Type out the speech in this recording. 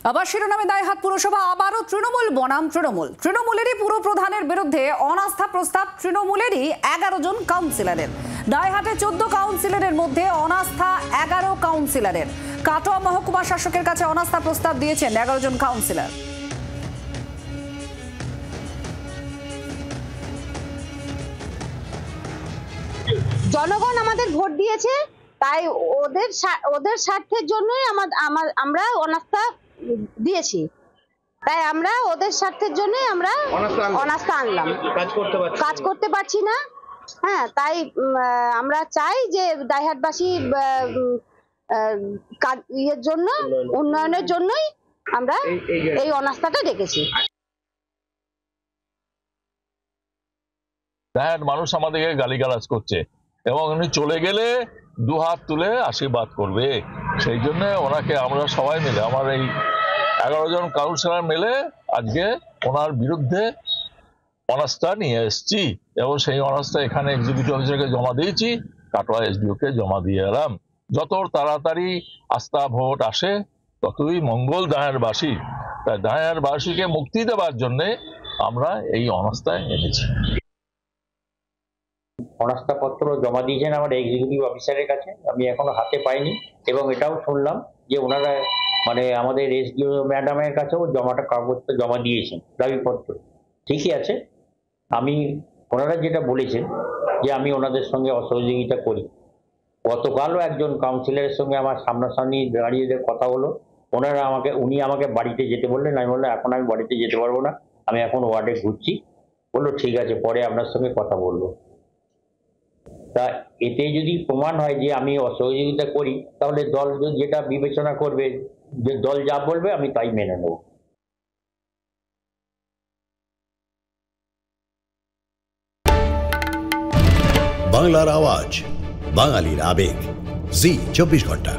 আবার শিরোনামে দায়হাট পুরসভা আবারও তৃণমূল বনাম তৃণমূলেরই পুর প্রধানের বিরুদ্ধে অনাস্থা প্রস্তাব তৃণমূলেরই 11 জন কাউন্সিলরের। দায়হাটে 14 কাউন্সিলরের মধ্যে অনাস্থা 11 কাউন্সিলরের। কাটোয়া মহকুমা শাসকের কাছে অনাস্থা প্রস্তাব দিয়েছেন 11 জন কাউন্সিলর। জনগণ আমাদের ভোট দিয়েছে, তাই ওদের স্বার্থের জন্যই আমরা অনাস্থা দিয়েছি, তাই আমরা ওদের স্বার্থের জন্যই আমরা অনাস্থা আনলাম। কাজ করতে পারছি না, হ্যাঁ, তাই আমরা চাই যে দায়হাটবাসী ইয়ের জন্য, উন্নয়নের জন্যই আমরা এই অনাস্থাটা ডেকেছি। দায়হাট মানুষ আমাদেরকে গালিগালাজ করছে এবং উনি চলে গেলে দুহাত তুলে আশীর্বাদ করবে, সেই জন্য ওনাকে আমরা সবাই মিলে, আমার এই 11 জন কাউন্সিলর মিলে আজকে ওনার বিরুদ্ধে অনাস্থা নিয়ে এসেছি এবং সেই অনাস্থা এখানে এক্সিকিউটিভ অফিসারকে জমা দিয়েছি, কাটোয়া এসডিওকে জমা দিয়ে এলাম। যত তাড়াতাড়ি আস্থা ভোট আসে ততই মঙ্গল দায়হাটবাসী। তাই দায়হাটবাসীকে মুক্তি দেওয়ার জন্য আমরা এই অনাস্থায় এনেছি। অনাস্থাপত্র জমা দিয়েছেন আমার এক্সিকিউটিভ অফিসারের কাছে, আমি এখনো হাতে পাইনি এবং এটাও শুনলাম যে ওনারা আমাদের এসডিও ম্যাডামের কাছেও কাগজটা জমা দিয়েছেন, দাবিপত্র। ঠিকই আছে, ওনারা যেটা বলেছেন যে আমি ওনাদের সঙ্গে অসহযোগিতা করি। গতকালও একজন কাউন্সিলরের সঙ্গে আমার সামনাসামনি দাঁড়িয়ে কথা হলো, উনি আমাকে বাড়িতে যেতে বললেন। আমি বললাম এখন আমি বাড়িতে যেতে পারবো না, আমি এখন ওয়ার্ডে ঘুরছি। বললো ঠিক আছে, পরে আপনার সঙ্গে কথা বলবো। তা এতে যদি প্রমাণ হয় যে আমি অসহযোগিতা করি, তাহলে দল যেটা বিবেচনা করবে, যে দল যা বলবে আমি তাই মেনে নেব। বাংলার আওয়াজ, বাঙালির আবেগ, জি 24 ঘন্টা।